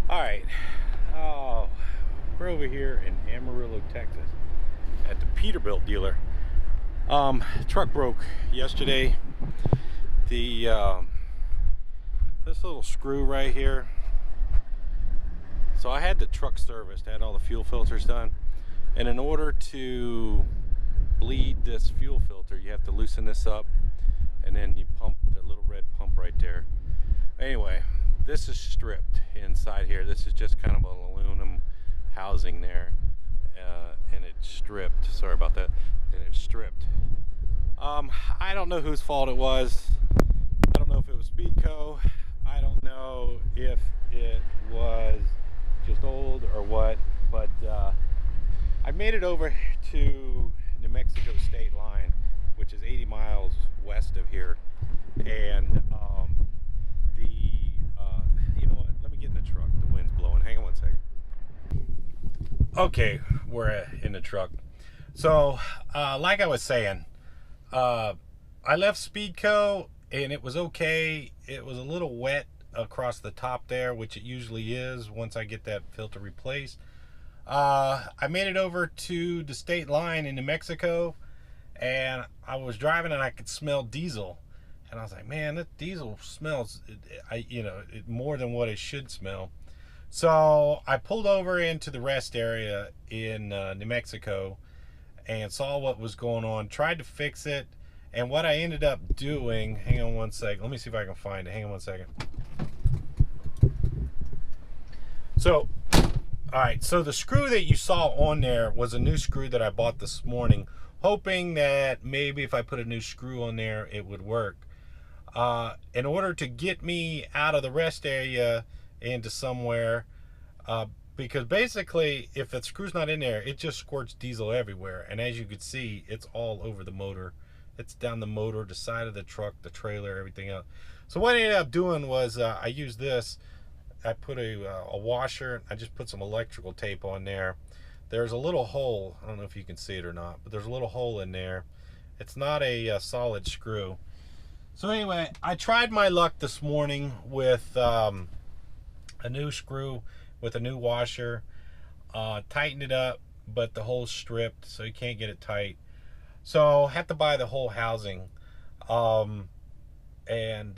All right. Oh, we're over here in Amarillo, Texas, at the Peterbilt dealer. Truck broke yesterday. The this little screw right here. So I had the truck serviced. I had all the fuel filters done, and in order to bleed this fuel filter, you have to loosen this up, and then you pump that little red pump right there. Anyway, this is stripped inside here. This is just kind of an aluminum housing there, and it's stripped. Sorry about that. And it's stripped. I don't know whose fault it was. I don't know if it was Speedco. I don't know if it was just old or what, but I made it over to New Mexico state line, which is 80 miles west of here, and you know what, let me get in the truck. The wind's blowing. Hang on one second. Okay, we're in the truck. So like I was saying, I left Speedco and it was okay. It was a little wet across the top there, which it usually is once I get that filter replaced. I made it over to the state line in New Mexico, and I was driving and I could smell diesel, and I was like, man, that diesel smells more than what it should smell. So I pulled over into the rest area in New Mexico and saw what was going on, tried to fix it, and what I ended up doing, hang on one second, let me see if I can find it, hang on one second. So alright, so the screw that you saw on there was a new screw that I bought this morning, hoping that maybe if I put a new screw on there it would work. In order to get me out of the rest area into somewhere, because basically if the screw's not in there, it just squirts diesel everywhere, and as you can see, it's all over the motor. It's down the motor, the side of the truck, the trailer, everything else. So what I ended up doing was I used this. I put a washer. I just put some electrical tape on there. There's a little hole. I don't know if you can see it or not, but there's a little hole in there. It's not a solid screw. So anyway, I tried my luck this morning with a new screw with a new washer. Tightened it up, but the hole's stripped, so you can't get it tight. So I had to buy the whole housing. And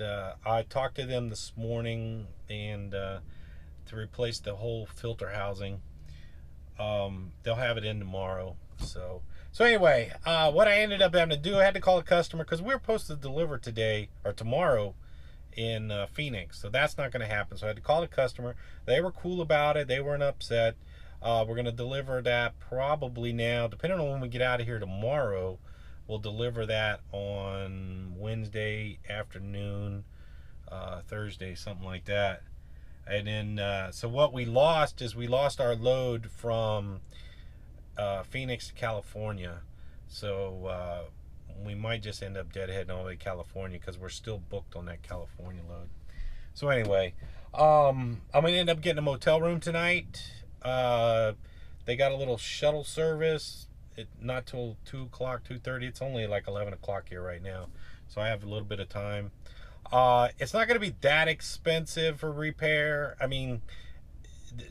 I talked to them this morning, and to replace the whole filter housing. They'll have it in tomorrow. So anyway, what I ended up having to do, I had to call a customer because we were supposed to deliver today or tomorrow in Phoenix. So that's not going to happen. So I had to call the customer. They were cool about it. They weren't upset. We're going to deliver that probably now, depending on when we get out of here tomorrow. We'll deliver that on Wednesday afternoon, Thursday, something like that. And then, so what we lost is we lost our load from Phoenix to California. So we might just end up deadheading all the way to California because we're still booked on that California load. So anyway, I'm going to end up getting a motel room tonight. They got a little shuttle service. Not till 2 o'clock, 2:30. It's only like 11 o'clock here right now, so I have a little bit of time. It's not going to be that expensive for repair. I mean,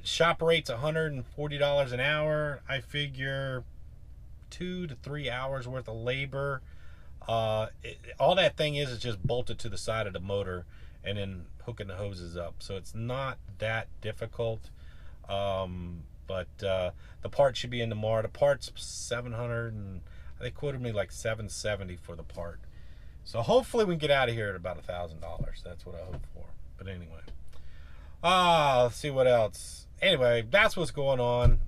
shop rate's $140 an hour. I figure 2 to 3 hours worth of labor. All that thing is just bolted to the side of the motor and then hooking the hoses up, so it's not that difficult. But the part should be in tomorrow. The part's $700, and they quoted me like $770 for the part. So hopefully we can get out of here at about $1,000. That's what I hope for. But anyway, let's see what else. Anyway, that's what's going on.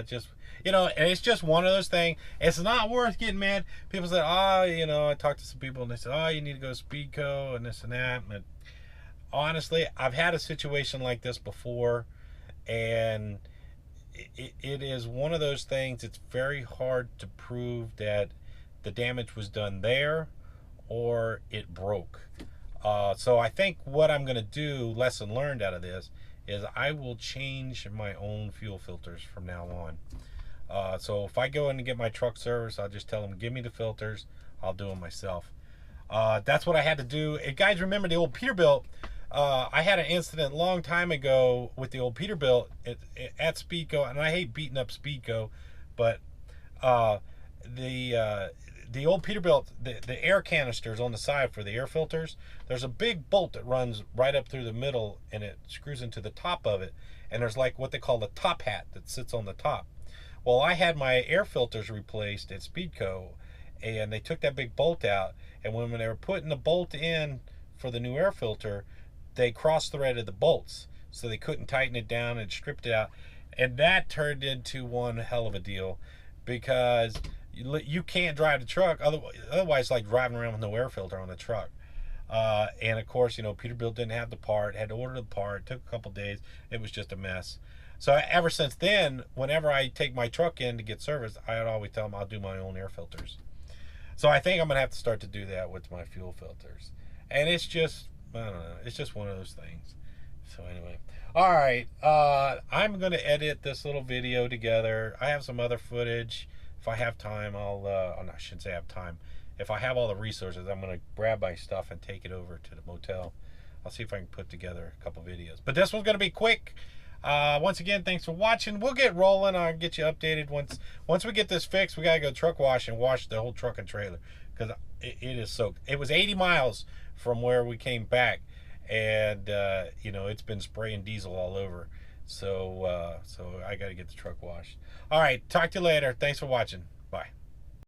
Just, and it's just one of those things. It's not worth getting mad. People said, I talked to some people and they said, you need to go to Speedco and this and that. But honestly, I've had a situation like this before, and it is one of those things. It's very hard to prove that the damage was done there or it broke. So I think what I'm going to do, lesson learned out of this, is I will change my own fuel filters from now on. So if I go in and get my truck service, I'll just tell them, give me the filters. I'll do them myself. That's what I had to do. And guys, remember the old Peterbilt, I had an incident a long time ago with the old Peterbilt at Speedco, and I hate beating up Speedco, but uh, the old Peterbilt, the air canisters on the side for the air filters, there's a big bolt that runs right up through the middle, and it screws into the top of it, and there's like what they call the top hat that sits on the top. Well, I had my air filters replaced at Speedco, and they took that big bolt out, and when they were putting the bolt in for the new air filter, they cross-threaded the bolts, so they couldn't tighten it down and stripped it out, and that turned into one hell of a deal, because you can't drive the truck otherwise it's like driving around with no air filter on the truck. And of course, Peterbilt didn't have the part, had to order the part, took a couple days, it was just a mess. So ever since then, whenever I take my truck in to get serviced, I always tell them I'll do my own air filters. So I think I'm gonna have to start to do that with my fuel filters. And it's just, I don't know, it's just one of those things. So anyway, all right, I'm gonna edit this little video together. I have some other footage. If I have time, I shouldn't say I have time. If I have all the resources, I'm gonna grab my stuff and take it over to the motel. I'll see if I can put together a couple videos. But this one's gonna be quick. Once again, thanks for watching. We'll get rolling. I'll get you updated once we get this fixed. We gotta go truck wash and wash the whole truck and trailer, because it is soaked. It was 80 miles from where we came back, and it's been spraying diesel all over. So I gotta get the truck washed. All right, talk to you later. Thanks for watching. Bye.